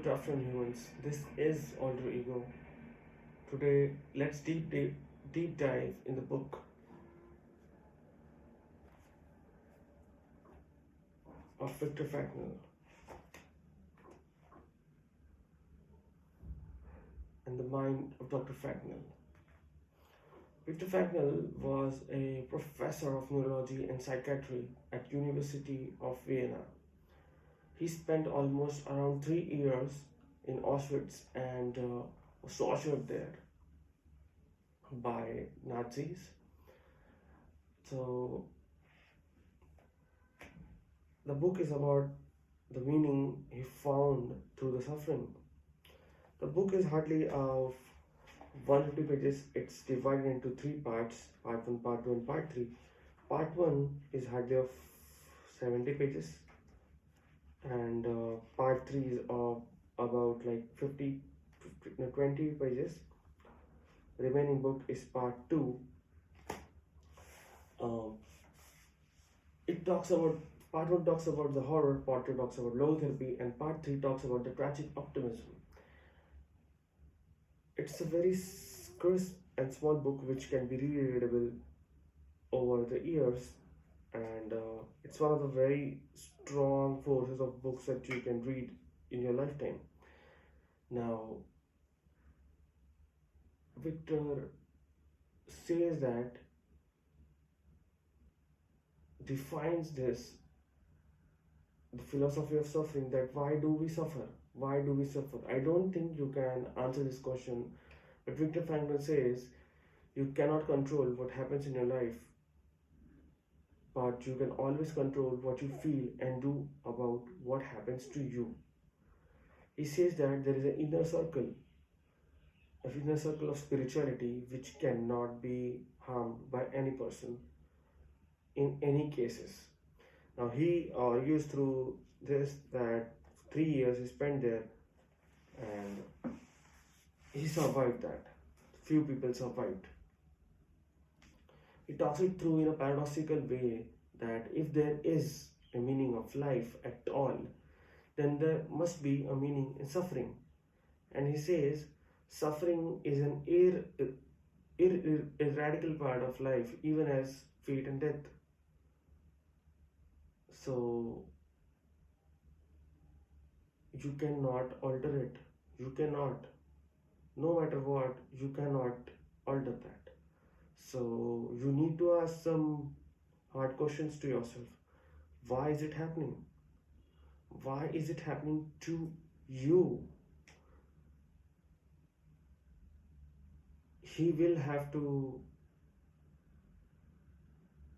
Good afternoon, humans. This is Alter Ego. Today, let's deep dive in the book of Viktor Frankl and the mind of Dr. Frankl. Viktor Frankl was a professor of neurology and psychiatry at University of Vienna. He spent almost around 3 years in Auschwitz and was tortured there by Nazis. So the book is about the meaning he found through the suffering. The book is hardly of 150 pages. It's divided into three parts: part 1, part 2, and part 3. Part 1 is hardly of 70 pages, and part 3 is of about like 20 pages. Remaining book is part 2. It talks about part 1 talks about the horror, part 2 talks about logotherapy, and part 3 talks about the tragic optimism. It's a very crisp and small book which can be readable over the years, and it's one of the very strong forces of books that you can read in your lifetime. Now, Victor says that defines this the philosophy of suffering, that why do we suffer? Why do we suffer? I don't think you can answer this question, but Viktor Frankl says you cannot control what happens in your life, but you can always control what you feel and do about what happens to you. He says that there is an inner circle of spirituality which cannot be harmed by any person in any cases. Now he argues through this that 3 years he spent there and he survived that. Few people survived. He talks it through in a paradoxical way that if there is a meaning of life at all, then there must be a meaning in suffering. And he says suffering is an irradical part of life, even as fate and death. So you cannot alter it. You cannot. No matter what, you cannot alter that. So you need to ask some hard questions to yourself. Why is it happening? Why is it happening to you? He will have to,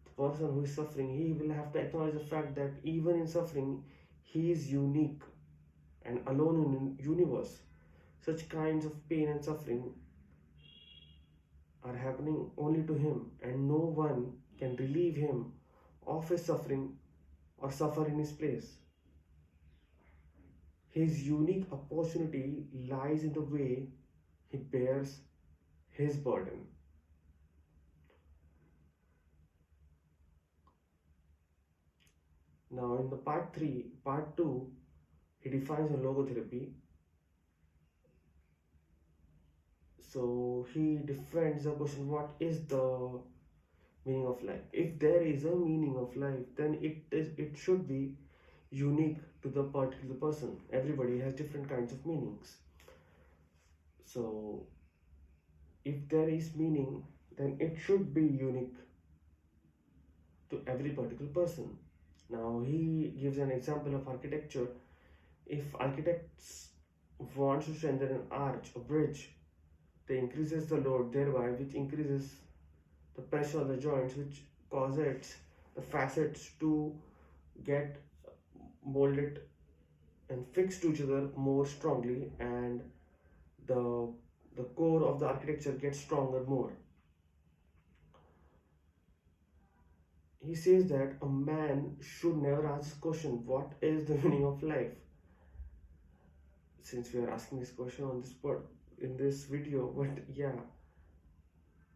the person who is suffering, he will have to acknowledge the fact that even in suffering, he is unique and alone in the universe. Such kinds of pain and suffering are happening only to him, and no one can relieve him of his suffering or suffer in his place. His unique opportunity lies in the way he bears his burden. Now, in the part 2, he defines a logotherapy. So he defends the question, what is the meaning of life? If there is a meaning of life, then it should be unique to the particular person. Everybody has different kinds of meanings. So if there is meaning, then it should be unique to every particular person. Now he gives an example of architecture. If architects want to strengthen an arch, a bridge, they increases the load thereby, which increases the pressure on the joints, which causes the facets to get molded and fixed to each other more strongly, and the core of the architecture gets stronger more. He says that a man should never ask this question, what is the meaning of life? Since we are asking this question on this spot in this video, but yeah,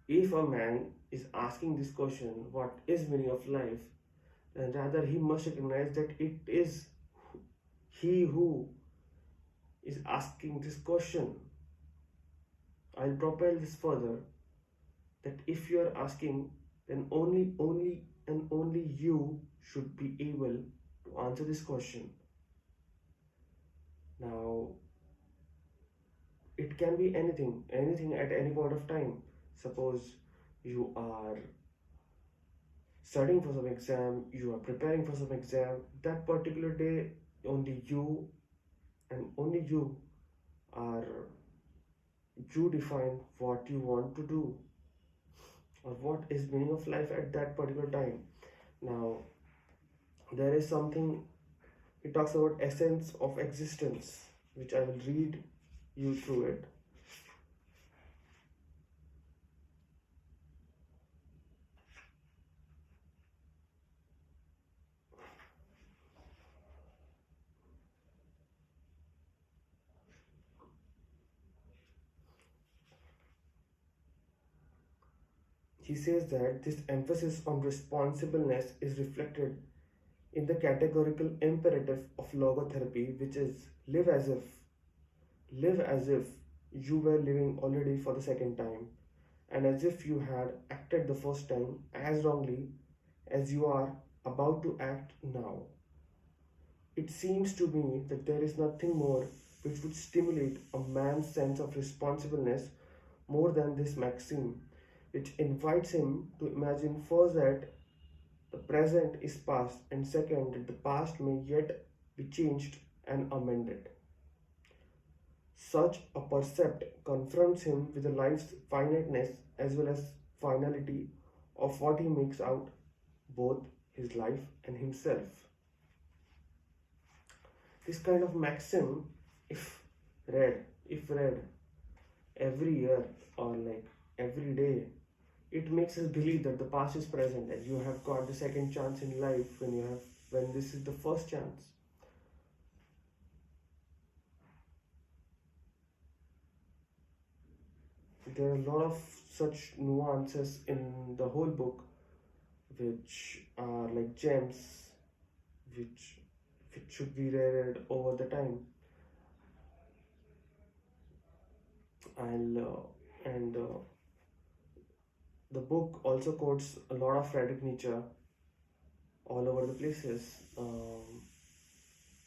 if a man is asking this question, what is meaning of life, then rather he must recognize that it is he who is asking this question. I'll propel this further, that if you are asking, then only you should be able to answer this question. Now, it can be anything at any point of time. Suppose you are studying for some exam, you are preparing for some exam, that particular day, only you and only are you define what you want to do or what is meaning of life at that particular time. Now, there is something, it talks about essence of existence, which I will read you through it. He says that this emphasis on responsibleness is reflected in the categorical imperative of logotherapy, which is live as if you were living already for the second time, and as if you had acted the first time as wrongly as you are about to act now. It seems to me that there is nothing more which would stimulate a man's sense of responsibleness more than this maxim, which invites him to imagine first that the present is past, and second, that the past may yet be changed and amended. Such a percept confronts him with the life's finiteness as well as finality of what he makes out, both his life and himself. This kind of maxim, if if read every year or like every day, it makes us believe that the past is present and you have got the second chance in life when this is the first chance. There are a lot of such nuances in the whole book, which are like gems, which which should be read over the time. And the book also quotes a lot of Friedrich Nietzsche all over the places.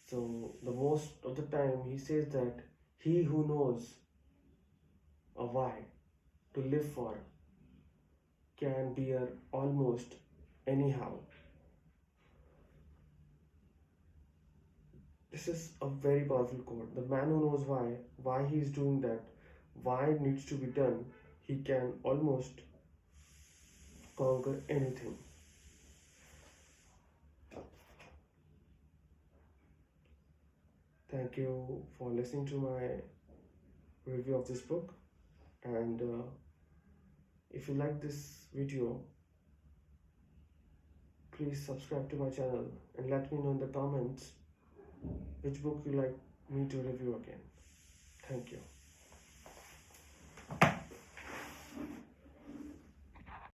So the most of the time he says that he who knows a why to live for can bear almost anyhow. This is a very powerful quote. The man who knows why he is doing that, why it needs to be done, he can almost conquer anything. Thank you for listening to my review of this book. And if you like this video, please subscribe to my channel and let me know in the comments which book you like me to review again. Thank you.